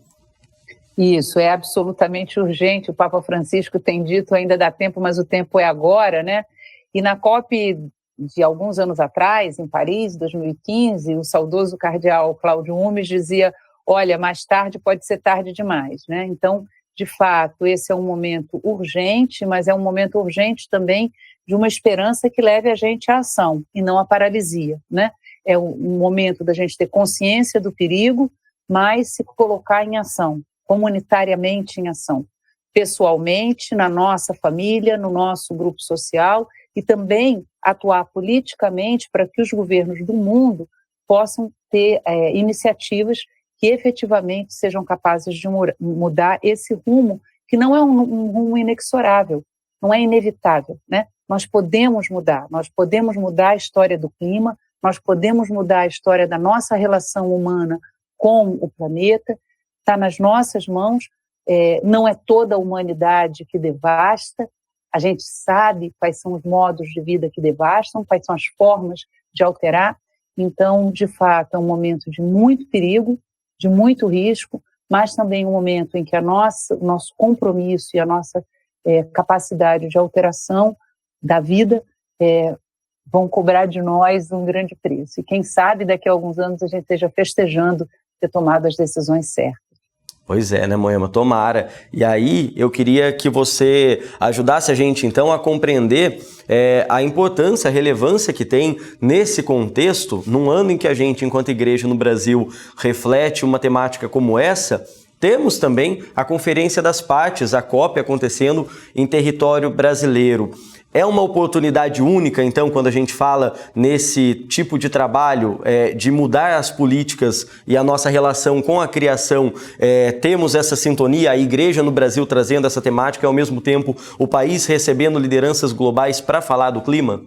D: Isso, é absolutamente urgente. O Papa Francisco tem dito ainda dá tempo, mas o tempo é agora, né? E na COP de alguns anos atrás, em Paris, 2015, o saudoso cardeal Cláudio Umes dizia, olha, mais tarde pode ser tarde demais, né? Então, de fato, esse é um momento urgente, mas é um momento urgente também de uma esperança que leve a gente à ação e não à paralisia, né? É um momento da gente ter consciência do perigo, mas se colocar em ação, comunitariamente em ação, pessoalmente, na nossa família, no nosso grupo social, e também atuar politicamente para que os governos do mundo possam ter iniciativas que efetivamente sejam capazes de mudar esse rumo, que não é um rumo inexorável, não é inevitável, né? Nós podemos mudar a história do clima, nós podemos mudar a história da nossa relação humana com o planeta, está nas nossas mãos, não é toda a humanidade que devasta, a gente sabe quais são os modos de vida que devastam, quais são as formas de alterar, então, de fato, é um momento de muito perigo, de muito risco, mas também um momento em que o nosso compromisso e a nossa capacidade de alteração da vida vão cobrar de nós um grande preço. E quem sabe daqui a alguns anos a gente esteja festejando ter tomado as decisões certas.
A: Pois é, né, Moema? Tomara. E aí eu queria que você ajudasse a gente, então, a compreender a importância, a relevância que tem nesse contexto, num ano em que a gente, enquanto igreja no Brasil, reflete uma temática como essa. Temos também a Conferência das Partes, a COP, acontecendo em território brasileiro. É uma oportunidade única, então, quando a gente fala nesse tipo de trabalho, de mudar as políticas e a nossa relação com a criação, temos essa sintonia, a igreja no Brasil trazendo essa temática e, ao mesmo tempo, o país recebendo lideranças globais para falar do clima?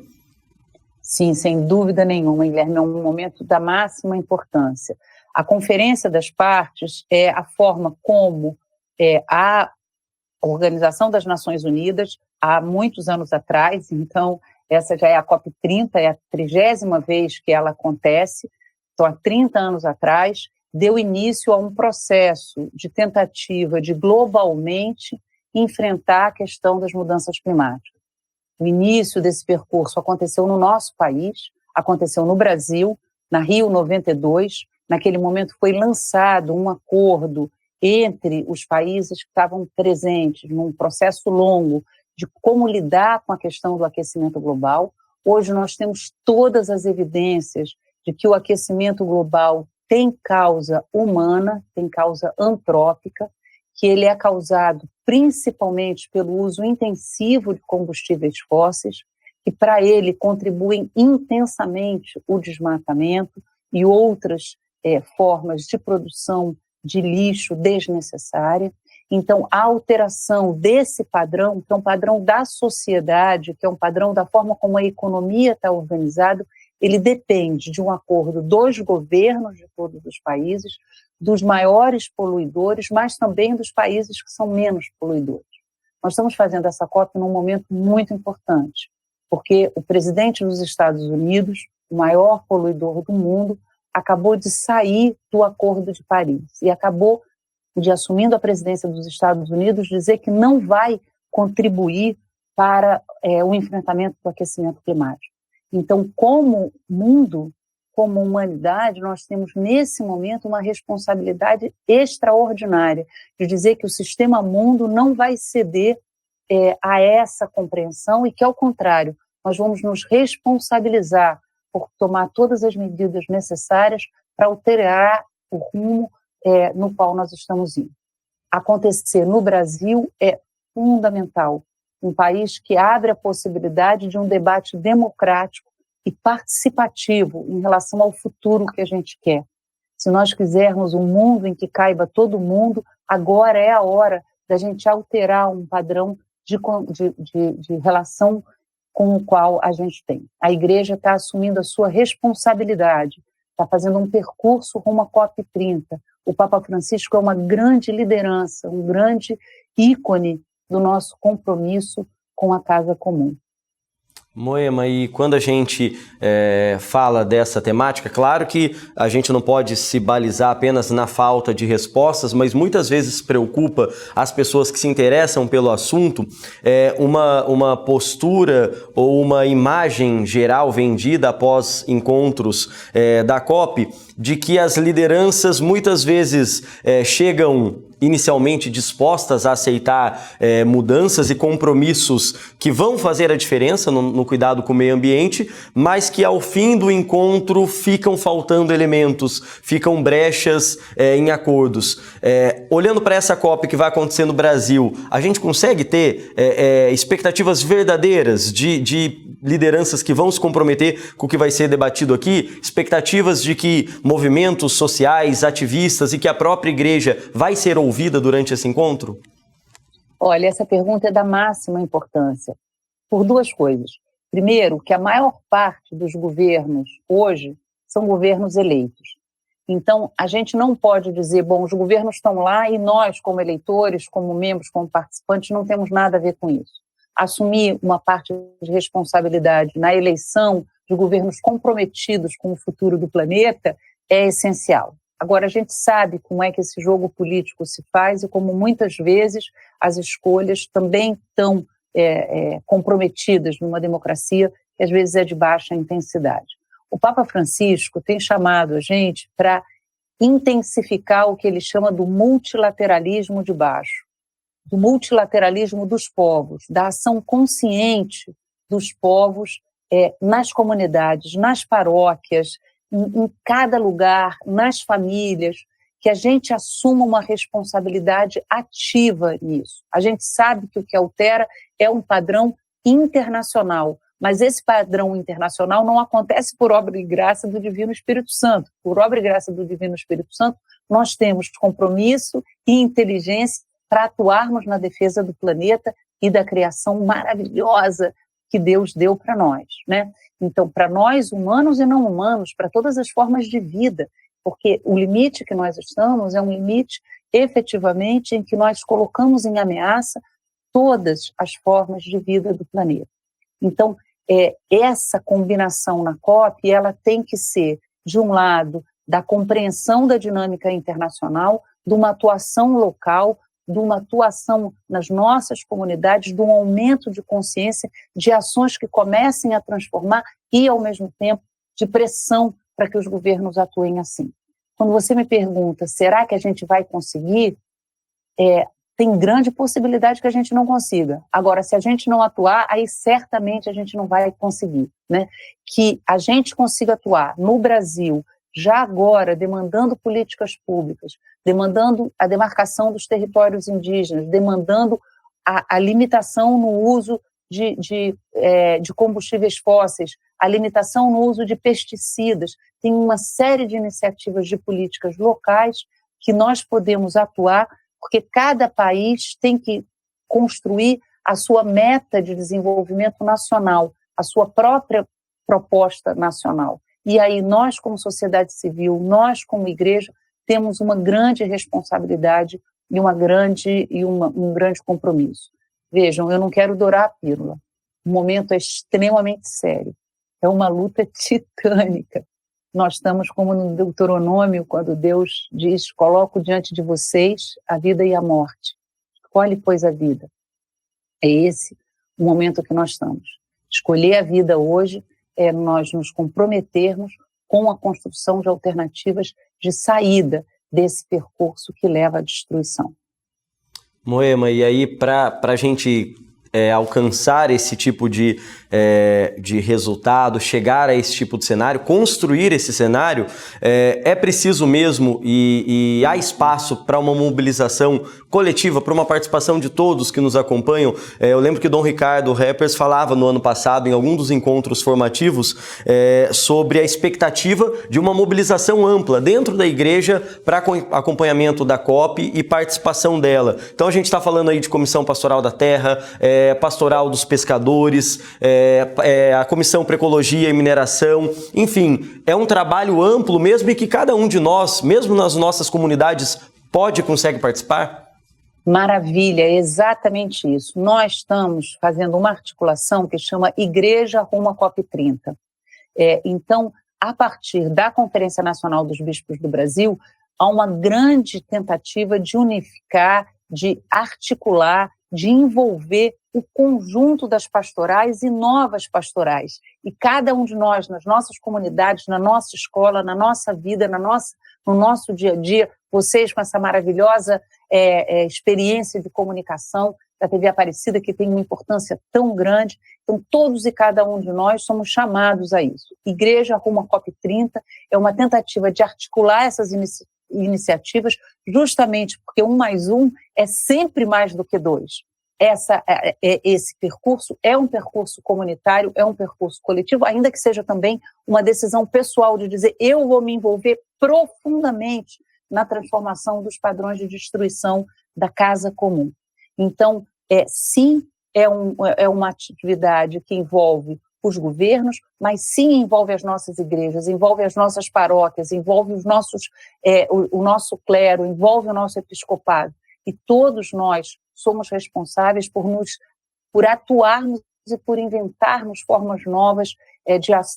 D: Sim, sem dúvida nenhuma, Guilherme, é um momento da máxima importância. A Conferência das Partes é a forma como a Organização das Nações Unidas, há muitos anos atrás, então essa já é a COP30, é a 30ª vez que ela acontece, então há 30 anos atrás, deu início a um processo de tentativa de globalmente enfrentar a questão das mudanças climáticas. O início desse percurso aconteceu no nosso país, aconteceu no Brasil, na Rio 92, naquele momento foi lançado um acordo entre os países que estavam presentes num processo longo de como lidar com a questão do aquecimento global. Hoje nós temos todas as evidências de que o aquecimento global tem causa humana, tem causa antrópica, que ele é causado principalmente pelo uso intensivo de combustíveis fósseis, que para ele contribuem intensamente o desmatamento e outras formas de produção de lixo desnecessária. Então, a alteração desse padrão, que é um padrão da sociedade, que é um padrão da forma como a economia está organizada, ele depende de um acordo dos governos de todos os países, dos maiores poluidores, mas também dos países que são menos poluidores. Nós estamos fazendo essa COP num momento muito importante, porque o presidente dos Estados Unidos, o maior poluidor do mundo, acabou de sair do Acordo de Paris e acabou de, assumindo a presidência dos Estados Unidos, dizer que não vai contribuir para o enfrentamento do aquecimento climático. Então, como mundo, como humanidade, nós temos nesse momento uma responsabilidade extraordinária de dizer que o sistema mundo não vai ceder a essa compreensão e que, ao contrário, nós vamos nos responsabilizar por tomar todas as medidas necessárias para alterar o rumo no qual nós estamos indo. Acontecer no Brasil é fundamental, um país que abre a possibilidade de um debate democrático e participativo em relação ao futuro que a gente quer. Se nós quisermos um mundo em que caiba todo mundo, agora é a hora da gente alterar um padrão de relação com o qual a gente tem. A igreja está assumindo a sua responsabilidade, está fazendo um percurso rumo à COP30. O Papa Francisco é uma grande liderança, um grande ícone do nosso compromisso com a casa comum.
A: Moema, e quando a gente fala dessa temática, claro que a gente não pode se balizar apenas na falta de respostas, mas muitas vezes preocupa as pessoas que se interessam pelo assunto uma postura ou uma imagem geral vendida após encontros da COP, de que as lideranças muitas vezes chegam inicialmente dispostas a aceitar mudanças e compromissos que vão fazer a diferença no cuidado com o meio ambiente, mas que ao fim do encontro ficam faltando elementos, ficam brechas em acordos. Olhando para essa COP que vai acontecer no Brasil, a gente consegue ter expectativas verdadeiras de lideranças que vão se comprometer com o que vai ser debatido aqui, expectativas de que movimentos sociais, ativistas e que a própria igreja vai ser ouvida durante esse encontro?
D: Olha, essa pergunta é da máxima importância, por duas coisas. Primeiro, que a maior parte dos governos hoje são governos eleitos. Então, a gente não pode dizer, bom, os governos estão lá e nós, como eleitores, como membros, como participantes, não temos nada a ver com isso. Assumir uma parte de responsabilidade na eleição de governos comprometidos com o futuro do planeta é essencial. Agora, a gente sabe como é que esse jogo político se faz e como muitas vezes as escolhas também estão comprometidas numa democracia que às vezes é de baixa intensidade. O Papa Francisco tem chamado a gente para intensificar o que ele chama do multilateralismo de baixo, do multilateralismo dos povos, da ação consciente dos povos nas comunidades, nas paróquias, em cada lugar, nas famílias, que a gente assuma uma responsabilidade ativa nisso. A gente sabe que o que altera é um padrão internacional, mas esse padrão internacional não acontece por obra e graça do Divino Espírito Santo. Por obra e graça do Divino Espírito Santo, nós temos compromisso e inteligência para atuarmos na defesa do planeta e da criação maravilhosa que Deus deu para nós, né? Então, para nós, humanos e não humanos, para todas as formas de vida, porque o limite que nós estamos é um limite, efetivamente, em que nós colocamos em ameaça todas as formas de vida do planeta. Então, essa combinação na COP, ela tem que ser, de um lado, da compreensão da dinâmica internacional, de uma atuação local, de uma atuação nas nossas comunidades, de um aumento de consciência, de ações que comecem a transformar e, ao mesmo tempo, de pressão para que os governos atuem assim. Quando você me pergunta, será que a gente vai conseguir? Tem grande possibilidade que a gente não consiga. Agora, se a gente não atuar, aí certamente a gente não vai conseguir, né? Que a gente consiga atuar no Brasil, já agora, demandando políticas públicas, demandando a demarcação dos territórios indígenas, demandando a limitação no uso de combustíveis fósseis, a limitação no uso de pesticidas. Tem uma série de iniciativas de políticas locais que nós podemos atuar, porque cada país tem que construir a sua meta de desenvolvimento nacional, a sua própria proposta nacional. E aí nós, como sociedade civil, nós, como igreja, temos uma grande responsabilidade e um grande compromisso. Vejam, eu não quero dourar a pílula. O momento é extremamente sério. É uma luta titânica. Nós estamos como no Deuteronômio, quando Deus diz, coloco diante de vocês a vida e a morte. Escolhe, pois, a vida. É esse o momento que nós estamos. Escolher a vida hoje é nós nos comprometermos com a construção de alternativas de saída desse percurso que leva à destruição.
A: Moema, e aí para a gente alcançar esse tipo de resultado, chegar a esse tipo de cenário, construir esse cenário, é preciso mesmo e há espaço para uma mobilização coletiva, para uma participação de todos que nos acompanham. Eu lembro que Dom Ricardo Rappers falava no ano passado, em algum dos encontros formativos, sobre a expectativa de uma mobilização ampla dentro da igreja para acompanhamento da COP e participação dela. Então a gente está falando aí de Comissão Pastoral da Terra, Pastoral dos Pescadores, a Comissão para Ecologia e Mineração, enfim, é um trabalho amplo mesmo e que cada um de nós, mesmo nas nossas comunidades, pode e consegue participar?
D: Maravilha, é exatamente isso. Nós estamos fazendo uma articulação que chama Igreja Rumo à COP30. Então, a partir da Conferência Nacional dos Bispos do Brasil, há uma grande tentativa de unificar, de articular, de envolver o conjunto das pastorais e novas pastorais. E cada um de nós, nas nossas comunidades, na nossa escola, na nossa vida, no nosso dia a dia, vocês com essa maravilhosa experiência de comunicação da TV Aparecida, que tem uma importância tão grande. Então, todos e cada um de nós somos chamados a isso. Igreja Rumo à COP30 é uma tentativa de articular essas iniciativas, justamente porque 1 mais 1 é sempre mais do que 2. Esse percurso é um percurso comunitário, é um percurso coletivo, ainda que seja também uma decisão pessoal de dizer eu vou me envolver profundamente na transformação dos padrões de destruição da casa comum. Então, sim, é uma atividade que envolve os governos, mas sim envolve as nossas igrejas, envolve as nossas paróquias, envolve o nosso clero, envolve o nosso episcopado. E todos nós somos responsáveis por atuarmos e por inventarmos formas novas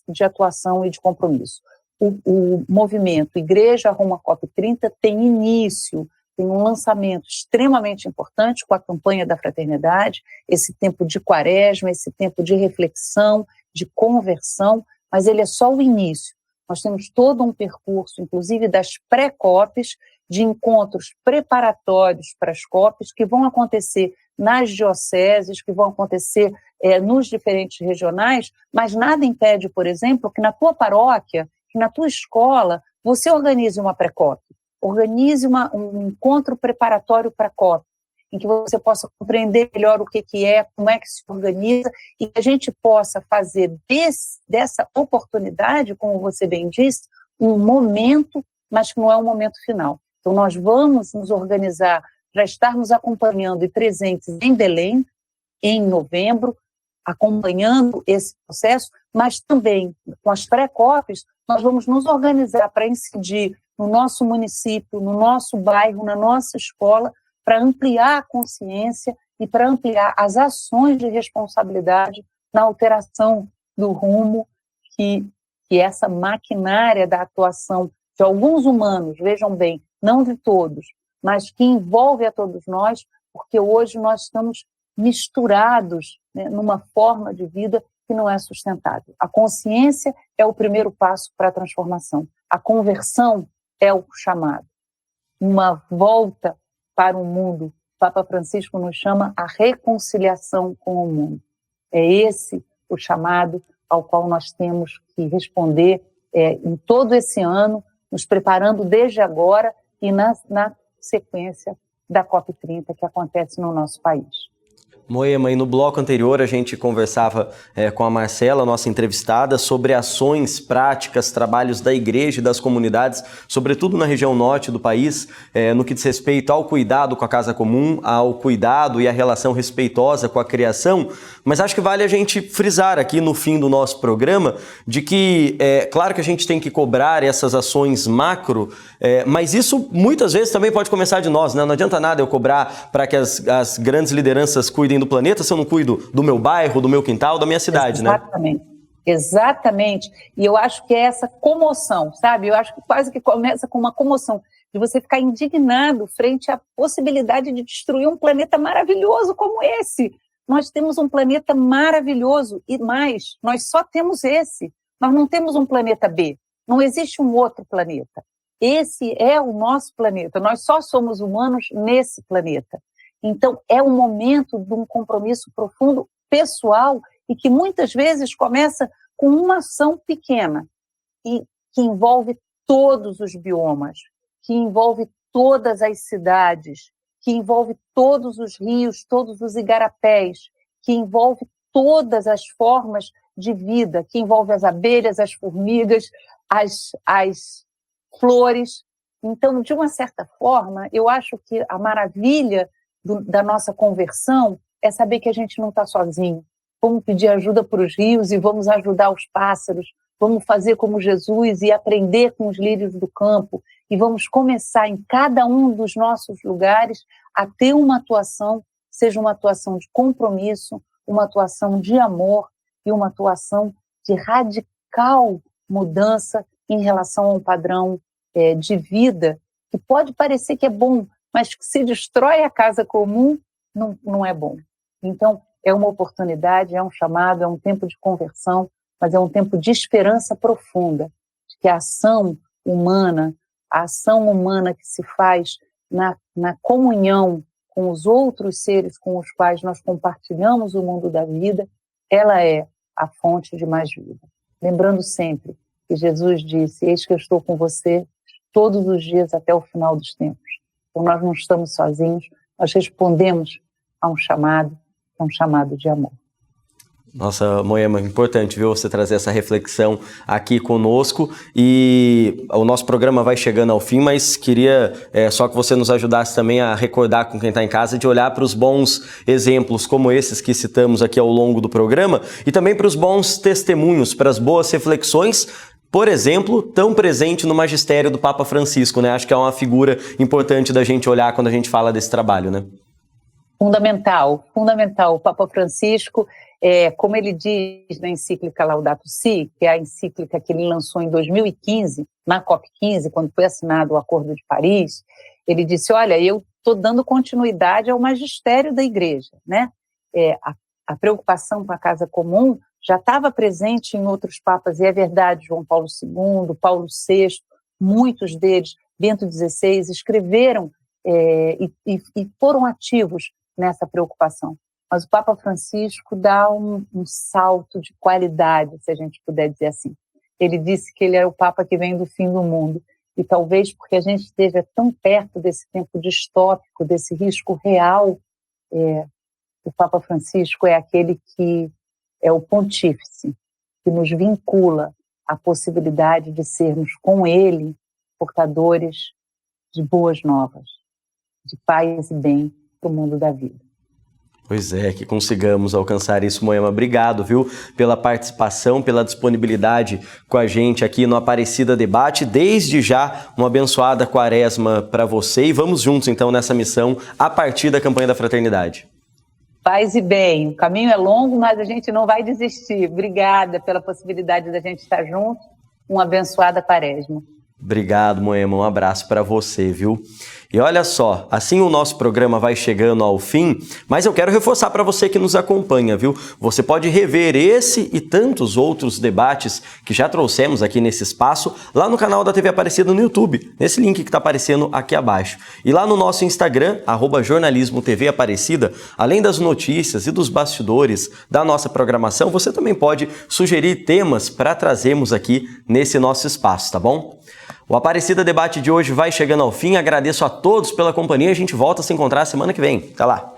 D: de atuação e de compromisso. O movimento Igreja Rumo à COP30 tem início, tem um lançamento extremamente importante com a campanha da fraternidade, esse tempo de quaresma, esse tempo de reflexão, de conversão, mas ele é só o início. Nós temos todo um percurso, inclusive das pré-COPs, de encontros preparatórios para as COPs, que vão acontecer nas dioceses, que vão acontecer nos diferentes regionais, mas nada impede, por exemplo, que na tua paróquia, que na tua escola, você organize uma pré-COP, organize um encontro preparatório para a COP, em que você possa compreender melhor o que é, como é que se organiza, e que a gente possa fazer dessa oportunidade, como você bem disse, um momento, mas que não é um momento final. Então, nós vamos nos organizar para estarmos acompanhando e presentes em Belém, em novembro, acompanhando esse processo, mas também, com as pré-COPs, nós vamos nos organizar para incidir no nosso município, no nosso bairro, na nossa escola, para ampliar a consciência e para ampliar as ações de responsabilidade na alteração do rumo que essa maquinária da atuação de alguns humanos, vejam bem, não de todos, mas que envolve a todos nós, porque hoje nós estamos misturados, né, numa forma de vida que não é sustentável. A consciência é o primeiro passo para a transformação. A conversão é o chamado. Uma volta para o mundo, Papa Francisco nos chama a reconciliação com o mundo. É esse o chamado ao qual nós temos que responder em todo esse ano, nos preparando desde agora e na sequência da COP30 que acontece no nosso país.
A: Moema, e no bloco anterior a gente conversava com a Marcela, nossa entrevistada, sobre ações práticas, trabalhos da igreja e das comunidades, sobretudo na região norte do país, no que diz respeito ao cuidado com a casa comum, ao cuidado e à relação respeitosa com a criação, mas acho que vale a gente frisar aqui no fim do nosso programa de que, claro que a gente tem que cobrar essas ações macro, mas isso muitas vezes também pode começar de nós, né? Não adianta nada eu cobrar para que as grandes lideranças cuidem do planeta se eu não cuido do meu bairro, do meu quintal, da minha cidade,
D: Exatamente. Né? Exatamente. E eu acho que é essa comoção, sabe? Eu acho que quase que começa com uma comoção de você ficar indignado frente à possibilidade de destruir um planeta maravilhoso como esse. Nós temos um planeta maravilhoso e mais, nós só temos esse. Nós não temos um planeta B. Não existe um outro planeta. Esse é o nosso planeta. Nós só somos humanos nesse planeta. Então, é um momento de um compromisso profundo, pessoal, e que muitas vezes começa com uma ação pequena, e que envolve todos os biomas, que envolve todas as cidades, que envolve todos os rios, todos os igarapés, que envolve todas as formas de vida, que envolve as abelhas, as formigas, as flores. Então, de uma certa forma, eu acho que a maravilha da nossa conversão é saber que a gente não está sozinho. Vamos pedir ajuda para os rios e vamos ajudar os pássaros, vamos fazer como Jesus e aprender com os lírios do campo e vamos começar em cada um dos nossos lugares a ter uma atuação, seja uma atuação de compromisso, uma atuação de amor e uma atuação de radical mudança em relação a um padrão de vida que pode parecer que é bom, mas que se destrói a casa comum, não é bom. Então, é uma oportunidade, é um chamado, é um tempo de conversão, mas é um tempo de esperança profunda, de que a ação humana que se faz na comunhão com os outros seres com os quais nós compartilhamos o mundo da vida, ela é a fonte de mais vida. Lembrando sempre que Jesus disse: eis que eu estou com você todos os dias até o final dos tempos. Então nós não estamos sozinhos, nós respondemos a um chamado de amor.
A: Nossa, Moema, importante, viu, você trazer essa reflexão aqui conosco, e o nosso programa vai chegando ao fim, mas queria só que você nos ajudasse também a recordar com quem está em casa, de olhar para os bons exemplos como esses que citamos aqui ao longo do programa, e também para os bons testemunhos, para as boas reflexões, por exemplo, tão presente no magistério do Papa Francisco, né? Acho que é uma figura importante da gente olhar quando a gente fala desse trabalho, né?
D: Fundamental. O Papa Francisco, como ele diz na encíclica Laudato Si, que é a encíclica que ele lançou em 2015, na COP15, quando foi assinado o Acordo de Paris, ele disse: olha, eu estou dando continuidade ao magistério da Igreja, né? A preocupação com a casa comum já estava presente em outros papas, e é verdade, João Paulo II, Paulo VI, muitos deles, Bento XVI, escreveram e foram ativos nessa preocupação. Mas o Papa Francisco dá um salto de qualidade, se a gente puder dizer assim. Ele disse que ele é o Papa que vem do fim do mundo, e talvez porque a gente esteja tão perto desse tempo distópico, desse risco real, o Papa Francisco é aquele que é o pontífice, que nos vincula à possibilidade de sermos com ele portadores de boas novas, de paz e bem para o mundo da vida.
A: Pois é, que consigamos alcançar isso, Moema. Obrigado, viu, pela participação, pela disponibilidade com a gente aqui no Aparecida Debate. Desde já, uma abençoada quaresma para você, e vamos juntos, então, nessa missão a partir da campanha da fraternidade.
D: Paz e bem. O caminho é longo, mas a gente não vai desistir. Obrigada pela possibilidade da gente estar junto. Uma abençoada quaresma.
A: Obrigado, Moema. Um abraço para você, viu? E olha só, assim o nosso programa vai chegando ao fim, mas eu quero reforçar para você que nos acompanha, viu? Você pode rever esse e tantos outros debates que já trouxemos aqui nesse espaço lá no canal da TV Aparecida no YouTube, nesse link que está aparecendo aqui abaixo. E lá no nosso Instagram, @jornalismo_tv_aparecida, além das notícias e dos bastidores da nossa programação, você também pode sugerir temas para trazermos aqui nesse nosso espaço, tá bom? O Aparecida Debate de hoje vai chegando ao fim. Agradeço a todos pela companhia. A gente volta a se encontrar semana que vem. Até lá!